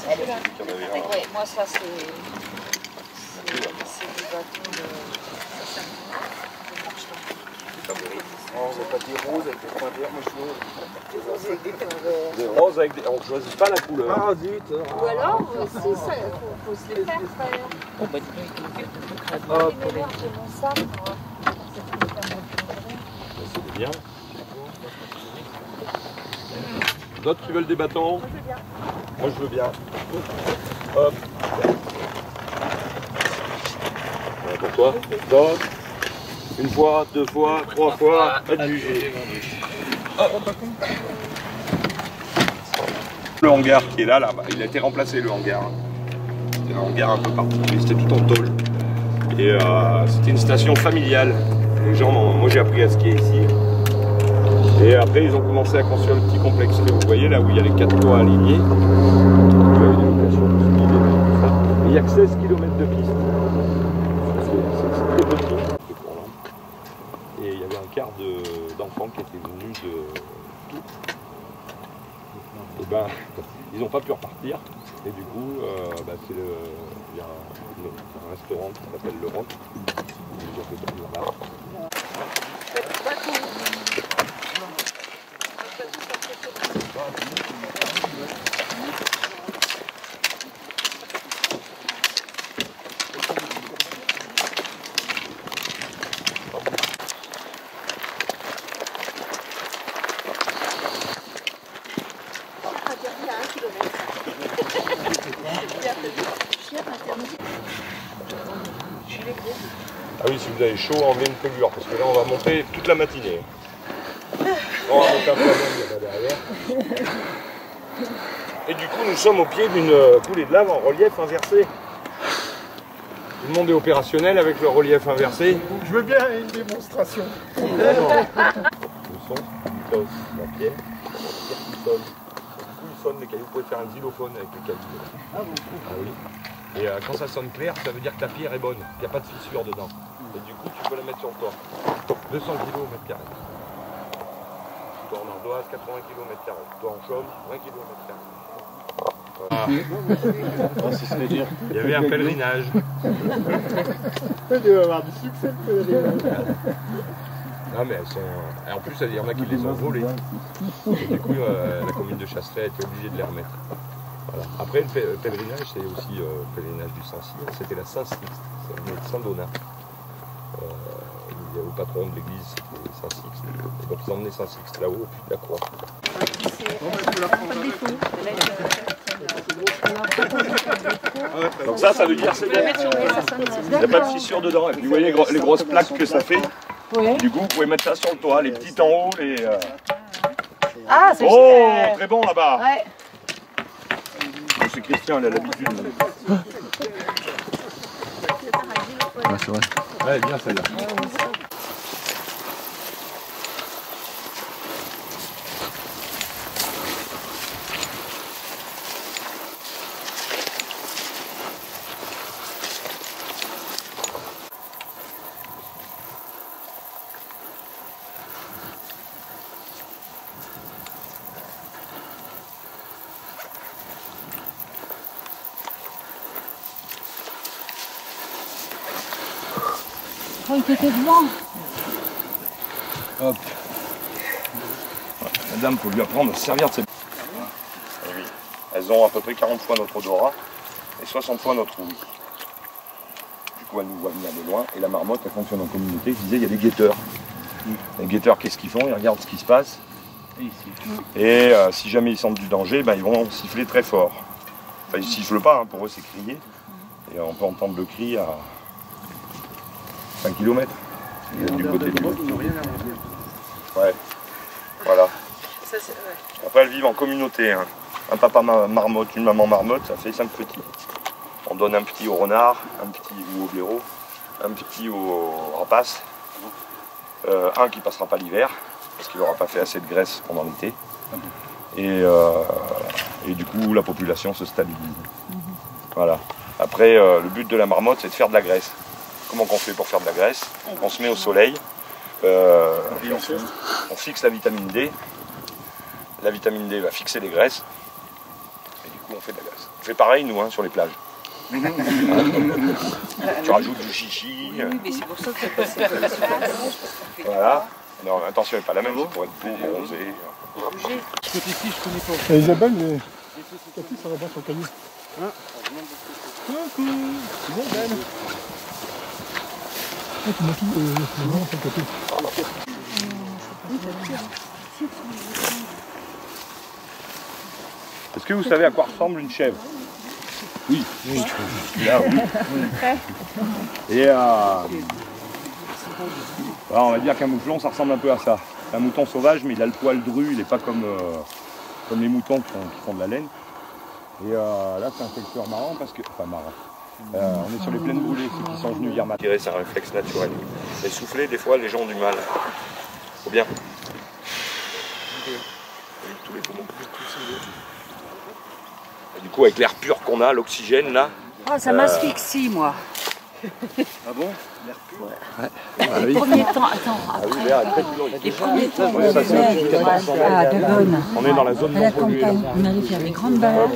Ouais, moi ça c'est du bâton de... On n'a pas des roses avec des points verts, moi je veux. Des roses avec des... On ne choisit pas la couleur. Ah zut. Ou alors, c'est ça, il faut se les faire faire. Oh, bah, dis donc, Hop, les mélanges de mon sac, C'est bien. D'autres qui veulent des bâtons? Moi je veux bien. Hop. Voilà pour toi. D'autres. Une fois, deux fois, trois fois, pas de juger. Le hangar qui est là, il a été remplacé le hangar. C'était un hangar un peu particulier, c'était tout en tôle. Et c'était une station familiale. Les gens, moi j'ai appris à skier ici. Et après ils ont commencé à construire le petit complexe que vous voyez là où il y a les 4 toits alignés. Vous avez des locations de ski, tout ça. Et il n'y a que 16 km de piste. C'est très petit. Et il y avait un quart d'enfants qui étaient venus de tout. Et ben, ils n'ont pas pu repartir. Et du coup, il y a un restaurant qui s'appelle Le Roc. Ils ont fait dormir là. Ah oui, si vous avez chaud, enlevez une pelure, parce que là on va monter toute la matinée. On va monter un peu là derrière. Et du coup, nous sommes au pied d'une coulée de lave en relief inversé. Tout le monde est opérationnel avec le relief inversé. Je veux bien une démonstration. Le son, il pose la pierre, il sonne. Du coup, il sonne les cailloux. Vous pouvez faire un xylophone avec les cailloux. Ah oui. Et quand ça sonne clair, ça veut dire que la pierre est bonne, qu'il n'y a pas de fissure dedans. Et du coup, tu peux la mettre sur le toit. 200 kg au mètre carré. Toit en ardoise, 80 kg au mètre carré. Toit en chaume, 20 kg au mètre carré. Voilà. Il y avait un pèlerinage. Il doit avoir du succès le pèlerinage. Non mais elles sont... En plus, il y en a qui les ont volées. Et du coup, la commune de Chasseray a été obligée de les remettre. Voilà. Après, le pèlerinage, c'est aussi le pèlerinage du Saint-Cyr. C'était la Saint-Sixte, c'est le Saint-Donat. Le patron de l'église, c'était Saint-Sixte. Et donc, ils emmenaient Saint-Sixte là-haut, au puits de la croix. Donc ça veut dire c'est bon. Il n'y a pas de fissure dedans. Et puis, vous voyez les grosses plaques que ça fait. Oui. Du coup, vous pouvez mettre ça sur le toit, les petites en haut, les... Ah, c'est Oh, très bon là-bas. Ouais. C'est Christian, il a l'habitude. Ah, c'est vrai. Ouais, bien celle-là. Oh, il était devant. Hop. La dame, il faut lui apprendre à se servir de ses... Et oui, elles ont à peu près 40 fois notre odorat et 60 fois notre ouïe. Du coup, elle nous voit venir de loin. Et la marmotte, elle fonctionne en communauté. Je disais, il y a des guetteurs. Les guetteurs, qu'est-ce qu'ils font? Ils regardent ce qui se passe. Et si jamais ils sentent du danger, ben, ils vont siffler très fort. Enfin, ils ne sifflent pas, hein, pour eux, c'est crier. Et on peut entendre le cri à 5 km. Du côté du... Ouais, voilà. Après, elles vivent en communauté. Hein. Un papa marmotte, une maman marmotte, ça fait 5 petits. On donne un petit au renard, un petit au blaireau, un petit au rapace, un qui passera pas l'hiver, parce qu'il n'aura pas fait assez de graisse pendant l'été. Et du coup, la population se stabilise. Voilà. Après, le but de la marmotte, c'est de faire de la graisse. Comment on fait pour faire de la graisse? On se met au soleil, on fixe la vitamine D. La vitamine D va fixer les graisses. Et du coup, on fait de la glace. On fait pareil, nous, hein, sur les plages. Tu rajoutes du chichi. Oui, mais c'est pour ça que ça passe super bien. Voilà. Non, l'intention n'est pas la même, c'est pour être beau, bronzé. Côté ici, je connais pas. Et Isabelle, mais Cathy, ça va bien sur le caillou. Hein? Coucou. Isabelle. Oh, tu m'as tout le nom sur le côté. Est-ce que vous savez à quoi ressemble une chèvre? Oui. Là, oui. Et alors, on va dire qu'un mouflon, ça ressemble un peu à ça. C'est un mouton sauvage, mais il a le poil dru, il n'est pas comme les moutons qui font de la laine. Et là, c'est un secteur marrant parce que... Enfin, marrant. On est sur les plaines brûlées, ceux qui sont venus hier matin. C'est un réflexe naturel. Et souffler, des fois, les gens ont du mal. Faut bien. Tous les poumons. Et du coup, avec l'air pur qu'on a, l'oxygène, là... Oh, ça m'asphyxie, moi. Ah bon? L'air pur? Ouais. Les premiers temps, attends, les premiers temps, on est à Devon. On est dans la zone À la non polluée. campagne, on allait faire des grandes balades.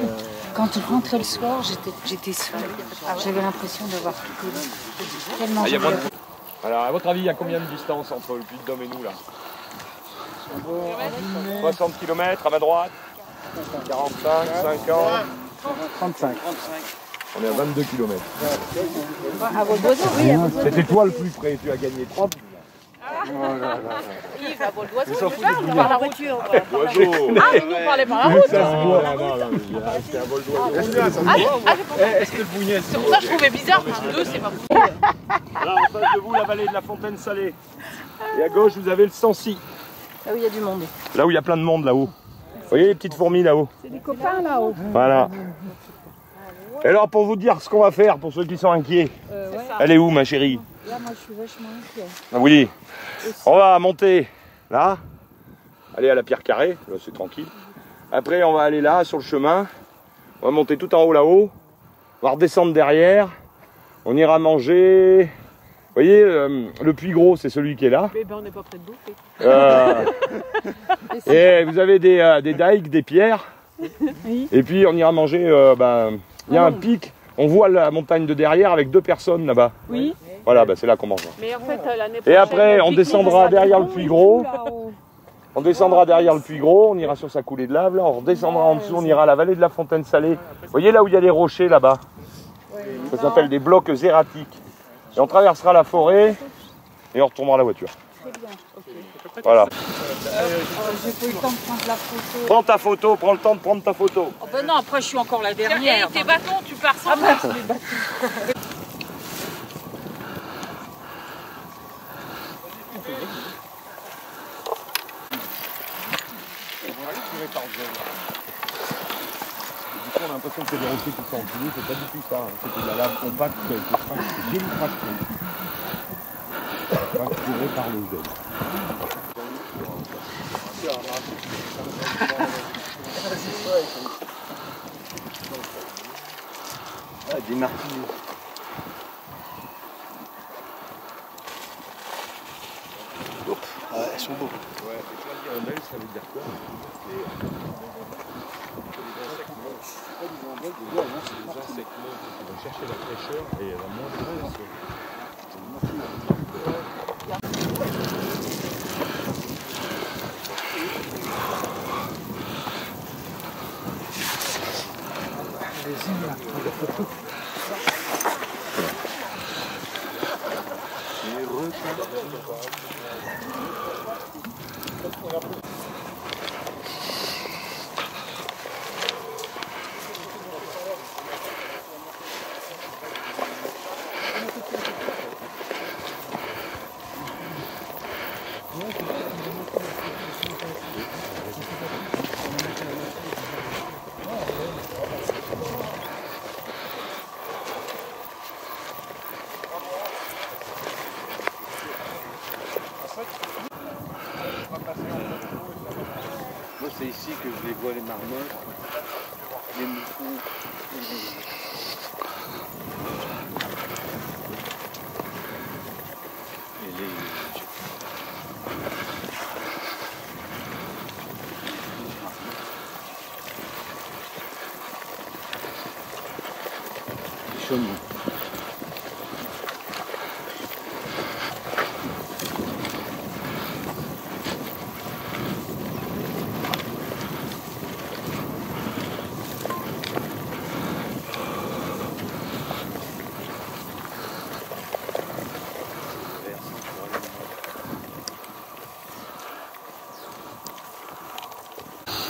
Quand on rentrait le soir, j'étais seule. J'avais l'impression d'avoir tout connu. Tellement joli. Alors, à votre avis, il y a combien de distance entre le Puy-de-Dôme et nous, là? 60 km à ma droite, 45, 50, 35. on est à 22 km. À vos d'oiseau, oui, à vos d'oiseau. C'était toi le plus près, tu as gagné 3 points. Yves, à vos d'oiseau, on par la voiture. Oiseau. Ah, vous nous parlez par la route. C'était un vol d'oiseau. Est-ce que le bougnette? C'est pour ça que je trouvais bizarre, parce que deux, c'est pas possible. Là, en face de vous, la vallée de la Fontaine Salée. Et à gauche, vous avez le Sancy. Là où il y a du monde. Là où il y a plein de monde, là-haut. Vous voyez les petites fourmis, là-haut? C'est des copains là-haut. Voilà. Et alors, pour vous dire ce qu'on va faire, pour ceux qui sont inquiets, elle est où, ma chérie? Là, moi, je suis vachement inquiet. Ah oui. On va monter là, aller à la Pierre Carrée, là c'est tranquille. Après, on va aller là, sur le chemin. On va monter tout en haut là-haut. On va redescendre derrière. On ira manger. Vous voyez, le puits gros, c'est celui qui est là. Mais ben, on n'est pas près de bouffer. Et vous avez des dikes, des pierres. Oui. Et puis on ira manger, il y a un pic, on voit la montagne de derrière avec 2 personnes là-bas. Oui. Voilà, c'est là qu'on mange. Mais en fait, l'année prochaine... Et après, on le descendra pique-nique, derrière ça le va puits être gros. là-haut. On descendra derrière le puits gros, on ira sur sa coulée de lave, là, on redescendra en dessous, on ira à la vallée de la Fontaine Salée. Vous voyez là où il y a les rochers là-bas? Ça s'appelle des blocs zératiques. Et on traversera la forêt et on retournera à la voiture. Voilà. J'ai pas eu le temps de prendre la photo. Prends ta photo, prends le temps de prendre ta photo. Oh ben non, après, je suis encore la dernière. Tes bâtons, tu pars sans Du coup, on a l'impression que c'est des rochers qui sont empilés, c'est pas du tout ça. C'est de la lave compacte qui a été gélitractée. Fracturée par le gel. Ah, des martinets. Ah, elles sont beaux. Ouais, et tu vas dire hirondelle, ça veut dire quoi? C'est des insectes qui vont chercher la fraîcheur et la moins de Moi, c'est ici que je les vois, les marmottes, les moutons. Et les... fonctionne.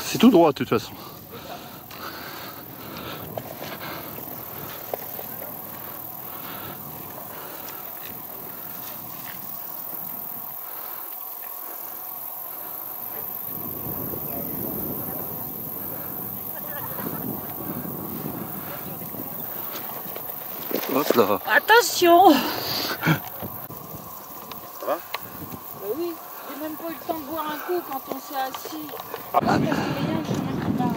C'est tout droit de toute façon. Hop là. Attention! Ça va? Oui, j'ai même pas eu le temps de boire un coup quand on s'est assis. Ah, parce qu'il y a un chemin qui part.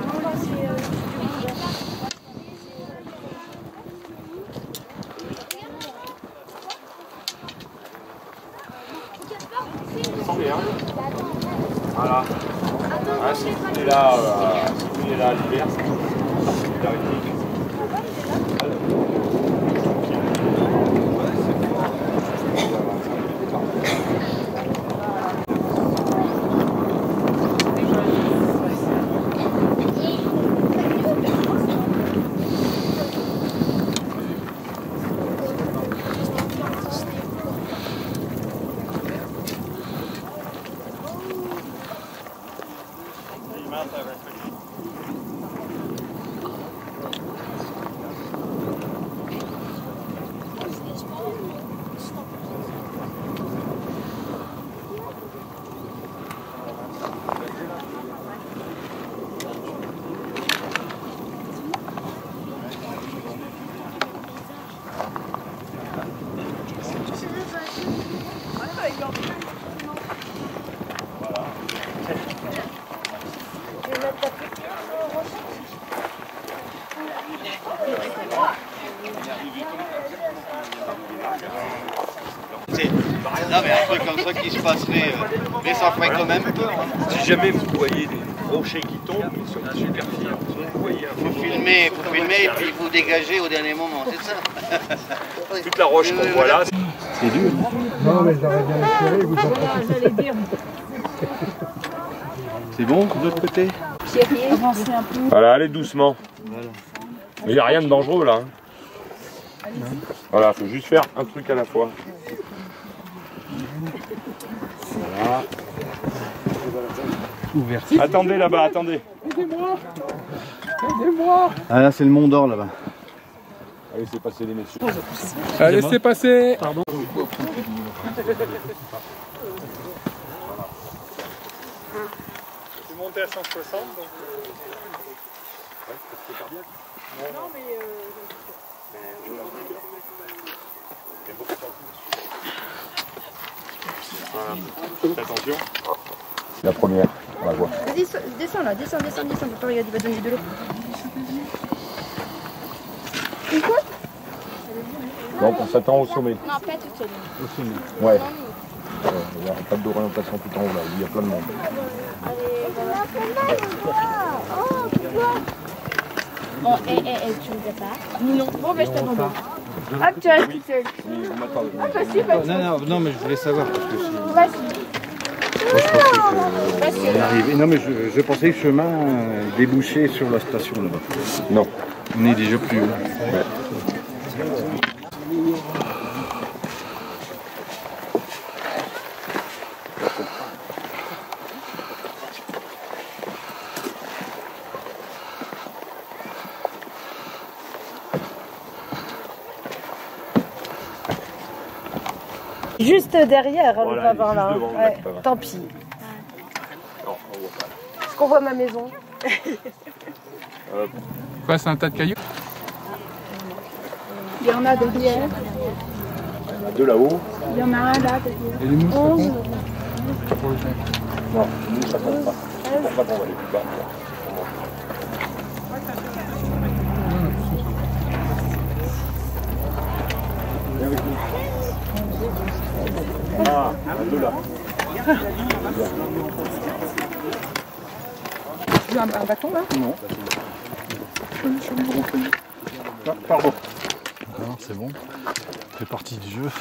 Non, là, c'est Voilà. Ah, si vous venez là, à l'hiver, c'est solidarité. Non mais un truc comme ça qui se passerait, mais ça ferait quand même peur. Hein. Si jamais vous voyez des rochers qui tombent, ils sont super fiers. Vous voyez Faut filmer et puis vous dégager au dernier moment, c'est ça? toute la roche qu'on voit là. C'est dur. Non, mais j'aurais bien espéré, vous en profitez. j'allais dire. C'est bon de l'autre côté? Avancer un peu. Voilà, allez doucement. Voilà. Mais il n'y a rien de dangereux là. Hein. Voilà, faut juste faire un truc à la fois. Voilà. Attendez là-bas, attendez. Ah là c'est le Mont d'Or là-bas. Allez, c'est passé les messieurs. Allez, c'est passé. Pardon. C'est monté à 160 donc... Non, mais Faites attention. La première, on va voir. Vas-y, descends là, descends. Papa, regarde, il va donner de l'eau. Une quoi? Donc on s'attend au sommet. Non, pas toute seule. Au sommet. Ouais. Il n'y a pas d'orientation tout en haut là, il y a plein de monde. Bon, tu ne veux pas? Non. Bon, ben je t'abandonne. Hop, tu restes toute seule. Oui, vous m'attendez. Ah, facile. Non mais je voulais savoir parce que si... Vas-y. Moi, je pensais qu'on arrivait. Non mais je pensais que le chemin débouchait sur la station là-bas. Non. On est déjà plus haut. Ouais. Juste derrière, hein, Voilà, le pavard là. juste devant, Ouais, le pavard. tant pis. Non, on voit pas. Est-ce qu'on voit ma maison? Quoi, c'est un tas de cailloux? Il y en a derrière. Il y en a deux là-haut. Il y en a un là. Et les mousses, ça 11. compte pour le chien. Non, nous ça compte pas. C'est pour ça qu'on va aller plus bas. Viens avec nous. Ah, il y en a deux là. Tu veux un bâton là? Non. Pardon. Non, c'est bon. Ça fait partie du jeu.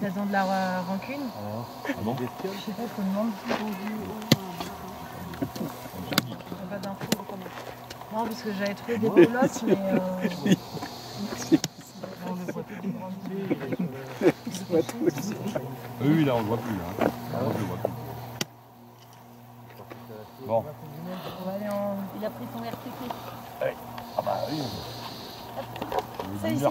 Elles ont de la rancune. Ah bon? Je sais pas, faut demander. Pas d'infos. Non, parce que j'avais trouvé des pelotes, mais. Oui, là on le voit plus. Là. On le voit plus. Bon. On va aller en... Il a pris son RTT. Ah bah oui. Ça, ici.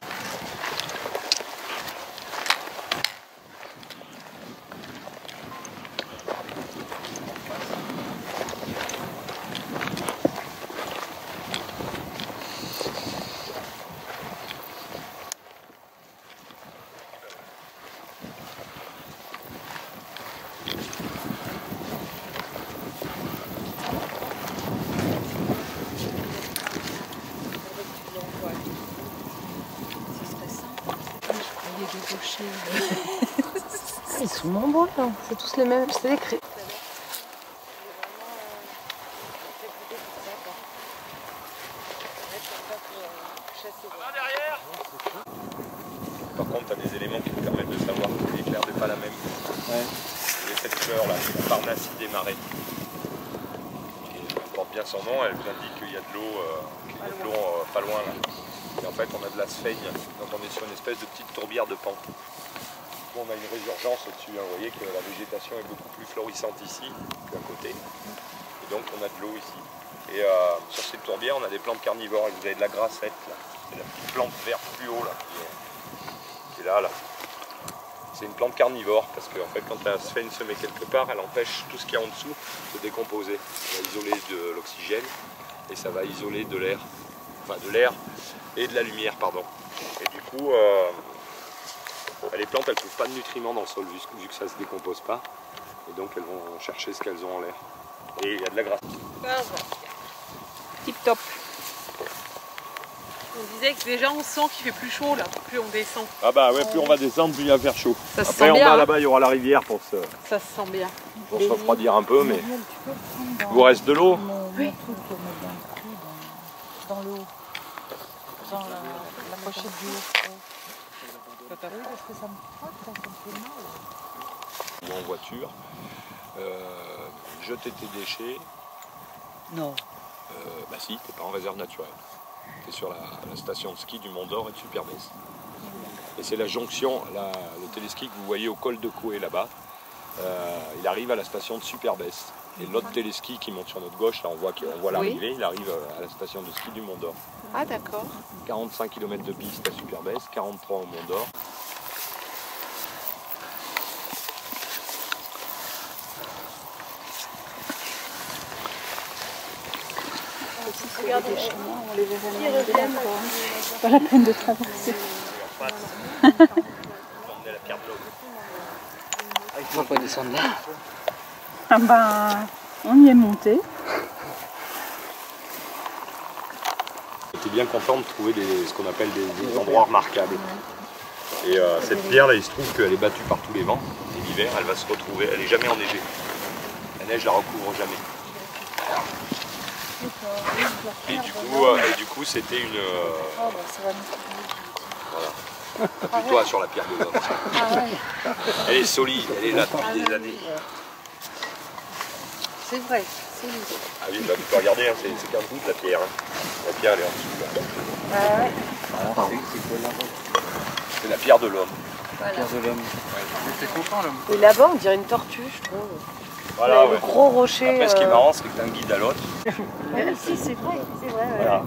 Ils sont nombreux là, c'est tous les mêmes, c'est écrit. Par contre, tu as des éléments qui te permettent de savoir que l'éclair n'est pas la même. Ouais. Et cette fleur là, c'est la Parnassie des marais. Elle porte bien son nom, elle vous indique qu'il y a de l'eau pas loin là. Et en fait, on a de la sphaigne, donc on est sur une espèce de petite tourbière de pente. On a une résurgence au-dessus, hein. Vous voyez que la végétation est beaucoup plus florissante ici qu'à côté. Et donc on a de l'eau ici. Et sur cette tourbière, on a des plantes carnivores. Et vous avez de la grassette là. C'est la petite plante verte plus haut là, qui est là. C'est une plante carnivore parce qu'en fait, quand la sphaigne se met quelque part, elle empêche tout ce qu'il y a en dessous de se décomposer. Ça va isoler de l'oxygène et ça va isoler de l'air. Enfin, de l'air et de la lumière, pardon. Et du coup, les plantes, elles ne trouvent pas de nutriments dans le sol vu que ça ne se décompose pas. Et donc, elles vont chercher ce qu'elles ont en l'air. Et il y a de la grasse. Tip top. On disait que déjà on sent qu'il fait plus chaud là, plus on descend. Ah bah ouais, plus on va descendre, plus il va faire chaud. Ça se Après, sent en bien, bas hein. là-bas, il y aura la rivière pour se sent bien. refroidir un peu, mais il vous reste de l'eau. Oui. Dans l'eau. Dans la pochette du haut. Oui, parce que ça me frotte, ça me fait mal. Ou en voiture, jeter tes déchets. Non. Bah si, t'es pas en réserve naturelle. T'es sur la station de ski du Mont d'Or et de Superbès. Et c'est la jonction, le téléski que vous voyez au col de Coué là-bas. Il arrive à la station de Superbès. Et l'autre téléski qui monte sur notre gauche, là on voit l'arrivée, il arrive à la station de ski du Mont d'Or. Ah d'accord. 45 km de piste à Superbès, 43 au Mont d'Or. Regardez les chemins, on les verra jamais. Pas la peine de traverser. On peut descendre là. Ah ben, on y est monté. J'étais bien content de trouver ce qu'on appelle des endroits remarquables. Et cette pierre là, il se trouve qu'elle est battue par tous les vents. Et l'hiver, elle va se retrouver, elle n'est jamais enneigée. La neige la recouvre jamais. Et du coup, c'était une... Voilà. Appuie-toi sur la pierre de l'homme. Elle est solide, elle est là depuis des années. C'est vrai, c'est lui. Ah oui, bah, tu peux regarder, hein, c'est qu'un bout de la pierre. Hein. La pierre, elle est en dessous. Là. C'est la pierre de l'homme. Voilà. Pierre de l'homme. T'es content l'homme. Et là-bas, on dirait une tortue, je trouve. Voilà, Le gros rocher. Après, ce qui est marrant, c'est que tu as un guide à l'autre. Si, c'est vrai, c'est vrai. Voilà.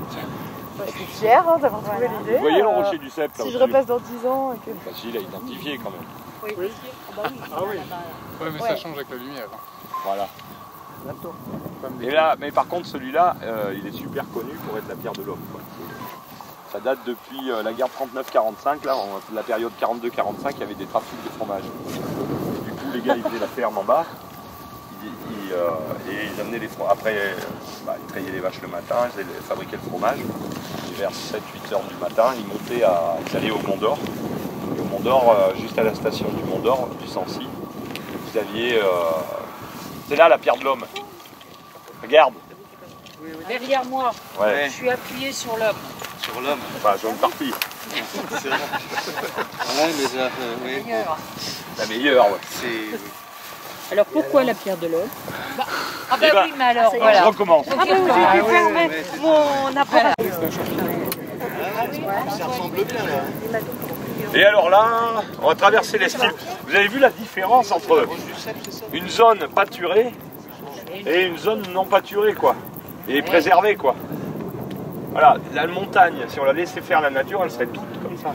Je suis fière d'avoir trouvé l'idée. Vous voyez le rocher du Cep là Si je au-dessus? repasse dans 10 ans et que... Facile à identifier quand même. Oui. Ah oui. Ouais, mais ça change avec la lumière. Voilà. Et là, mais par contre, celui-là, il est super connu pour être la pierre de l'homme. Ça date depuis la guerre 39-45, là, la période 42-45, il y avait des trafics de fromage. Et du coup, les gars, ils faisaient la ferme en bas. Et ils amenaient les fromages. Après, ils traillaient les vaches le matin, ils fabriquaient le fromage. Et vers 7-8 heures du matin, ils allaient au Mont d'Or. Et au Mont d'Or, juste à la station du Mont d'Or, du Sancy, vous aviez... c'est là la pierre de l'homme. Regarde. Derrière moi, Ouais. je suis appuyé sur l'homme. Sur l'homme. Enfin, sur une partie. C'est vrai. Ouais, mais ça, oui. La meilleure, ouais. C'est... Alors pourquoi la pierre de l'homme? Ah bah Eh ben, oui, mais alors, On voilà. recommence. Ah bah oui, j'ai pu fermer mon appareil. Ça ressemble bien là. Et alors là, on va traverser les styles. Vous avez vu la différence entre une zone pâturée et une zone non pâturée, quoi. Et préservée, quoi. Voilà, la montagne, si on la laissait faire la nature, elle serait toute comme ça.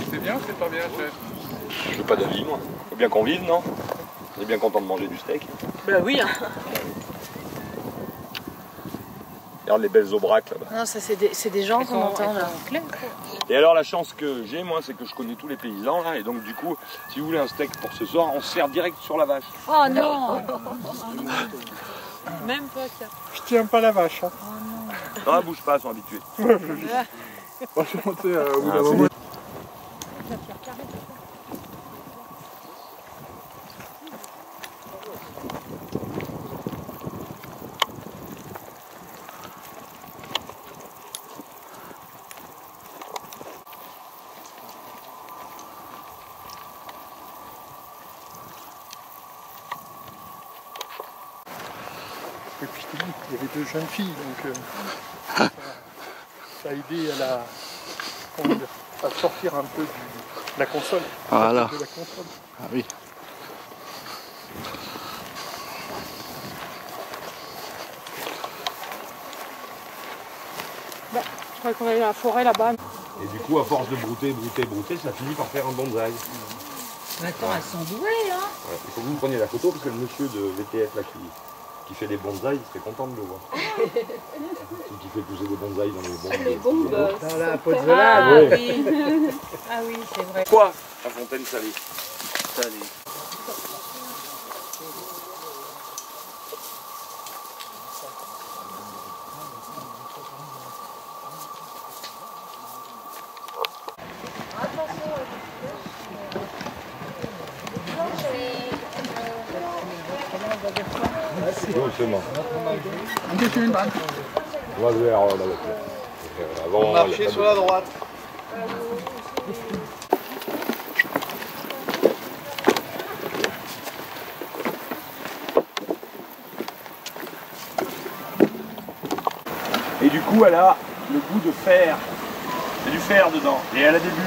C'est bien ou c'est pas bien, chef? Je veux pas d'avis, moi. Faut bien qu'on vive, non? On est bien content de manger du steak. Bah oui. Regarde les belles aubracs là-bas. Non, ça c'est des gens qu'on entend là. Et alors la chance que j'ai, moi, c'est que je connais tous les paysans là, et donc du coup, si vous voulez un steak pour ce soir, on se sert direct sur la vache. Oh non. Même pas ça. Je tiens pas la vache. Hein. Non, elle bouge pas, elles sont habituées. Franchement, tu sais, au bout d'un moment. Et puis je te dis, il y avait deux jeunes filles, donc ça a aidé à sortir un peu de la console. Voilà. De la console. Ah oui. Je crois qu'on est dans la forêt là-bas. Et du coup, à force de brouter, ça finit par faire un bonsaï. Mais attends, elles sont douées, hein. Ouais, il faut que vous me preniez la photo parce que le monsieur de VTF là qui fait des bonsaïs, il serait content de le voir. Qui fait pousser des bonsaïs dans les bombes. Dans la peau de Ah ouais. oui. Ah oui, c'est vrai. Quoi la fontaine salée? Salé. Doucement. On va vers la voiture. Avant, Marcher sur la droite. Et du coup, elle a le goût de fer. C'est du fer dedans. Et elle a des bulles.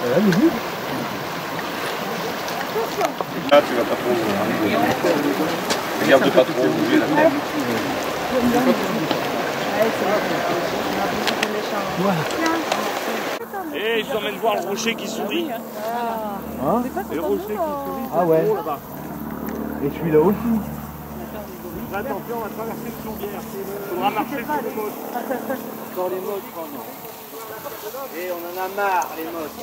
Elle a des bulles. Là, tu vas pas trop bouger. Regarde de pas trop bouger la tête. Et ils emmènent voir le rocher qui sourit. Hein? Et le rocher qui sourit, Ah ouais. là-bas. Et celui-là aussi. Attention, on va traverser le tourbière. Il faudra marcher sur les mottes. Dans les modes, non. Et on en a marre, les modes.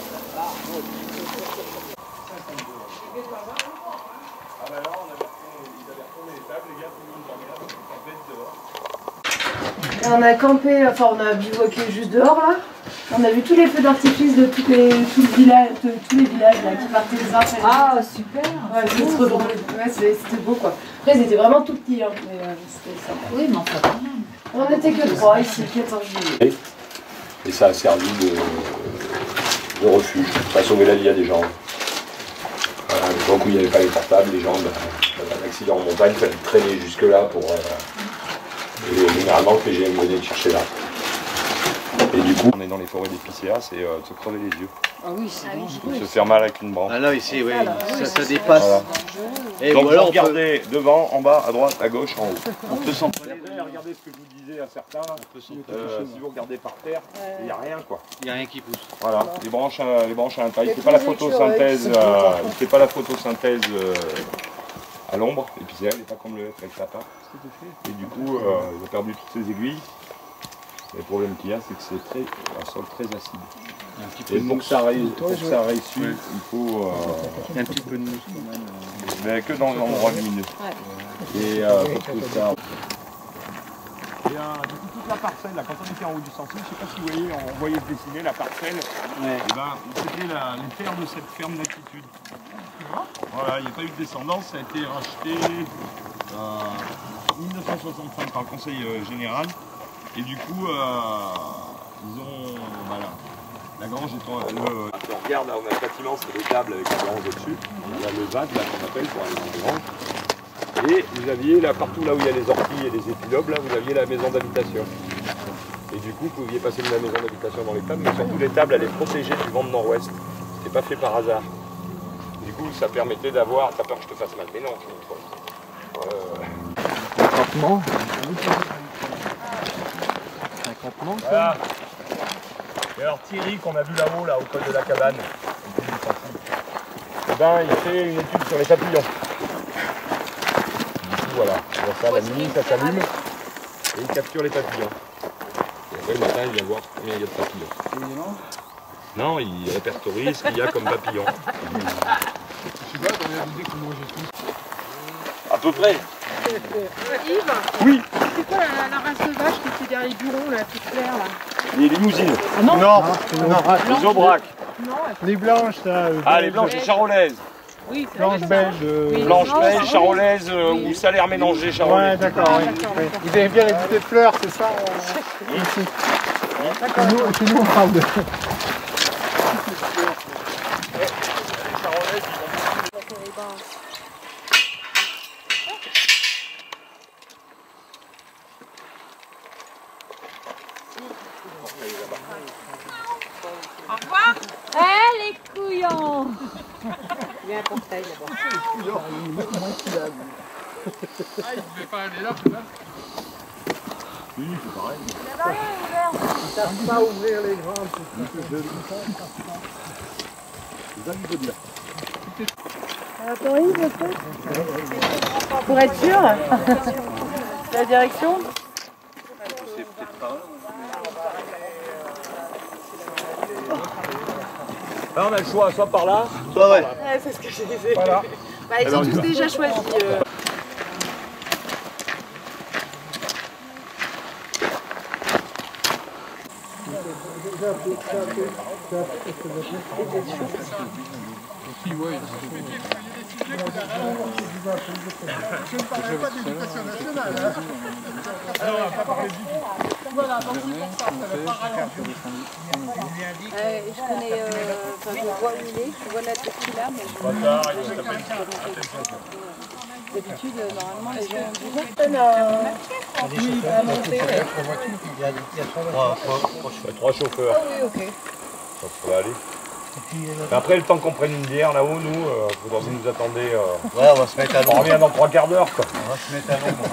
Ah bah là, ils avaient retourné les tables, les gars, tout le monde dormait dehors. On a campé, enfin on a bivouaqué juste dehors là. On a vu tous les feux d'artifice de tous les villages là, qui partaient les uns après les autres. Ah, super. Ouais, c'était trop drôle. Ouais, c'était beau quoi. Après ils étaient vraiment tout petits, hein, mais c'était sympa. Oui, mais enfin quand même. On n'était que 3 ici, 14 juillet. Et ça a servi de refuge. Ça a sauvé la vie à des gens. À l'époque où il n'y avait pas les portables, les gens, un accident en montagne, il fallait traîner jusque-là pour. Et généralement, le PGM venait de chercher là. Et du coup, on est dans les forêts d'épicéas, c'est de se crever les yeux. Ah oui, c'est dangereux. Se faire mal avec une branche. Ah là, ici, oui, ça dépasse. Voilà. Et Donc, voilà, vous regardez devant, en bas, à droite, à gauche, en haut. on peut s'en Regardez ce que je vous disais à certains. Si vous regardez par terre, il n'y a rien, quoi. Il n'y a rien qui pousse. Voilà, les branches à l'intérieur. Il ne fait pas la photosynthèse, à l'ombre, épicéa, il n'est pas comme le hêtre avec sa part. Et du coup, il a perdu toutes ses aiguilles. Le problème qu'il y a, c'est que c'est un sol très acide. Et pour que ça réussisse, il faut Un petit peu de mousse quand même. mais que dans l'endroit lumineux. Et pour que ça... Et du coup, toute la parcelle, là, quand on était en haut du sentier, je ne sais pas si vous voyez, on voyait se dessiner la parcelle. Ouais. Et ben, c'était les terres de cette ferme d'altitude. Voilà, il n'y a pas eu de descendance, ça a été racheté en 1965 par le Conseil général. Et du coup, ils ont. Voilà. La grange étant. On regarde là, on a le bâtiment, c'est des tables avec la grange au-dessus. On a le vague là qu'on appelle pour aller dans les granges. Et vous aviez là, partout là où il y a les orties et les épilobes, là, vous aviez la maison d'habitation. Et du coup, vous pouviez passer de la maison d'habitation dans les tables, mais surtout les tables, elles étaient protégées du vent de nord-ouest. C'était pas fait par hasard. Du coup, ça permettait d'avoir. T'as peur que je te fasse mal, mais non. Campement. Un campement, ça. Voilà. Et alors Thierry, qu'on a vu là-haut, là, au col de la cabane, eh ben, il fait une étude sur les papillons. Du coup, voilà, on voit ça, la nuit, ça s'allume, et il capture les papillons. Et après, le matin, il vient voir combien il y a de papillons. Non, il répertorie ce qu'il y a comme papillons. Je sais pas, t'en as l'idée comment j'ai tout. À peu près. Yves, oui. c'est quoi la race de vache qui était derrière les bureaux, là, toute claire, là? Les limousines. Ah non, Les aubracs. Les blanches, ça. Ah, les blanches, les charolaises. Oui, c'est Blanche belge. Blanche belge, charolaise ou salaire mélangé charolaise. Ouais, d'accord. Oui. Vous avez bien les idées de fleurs, c'est ça ici. Chez nous, on parle de. Au revoir. Les couillons. Il y a un portail là-bas. Ah, il pouvait pas aller là, c'est ça? Oui, c'est pareil. Ils savent pas ouvrir les grandes. Attends, Yves, pour être sûr, la direction. Là, on a le choix, soit par là, Soit ouais. Ouais, c'est ce que j'ai fait. voilà. Bah, ils ont tous déjà choisi. Si, ouais. Je ne parlerai pas d'éducation nationale. Alors, on n'a pas parlé du tout. Voilà, donc c'est pour ça, ça va pas ralentir. Je connais, enfin, je vois où il est, je vois la petite là, mais je d'habitude, normalement, les gens ont Trois chauffeurs. oui, ok. Ça pourrait aller. Mais après, le temps qu'on prenne une bière là-haut, nous, vous nous attendez. Ouais, on va se mettre à On l'ombre. revient dans 3 quarts d'heure, quoi. On va se mettre à l'ombre.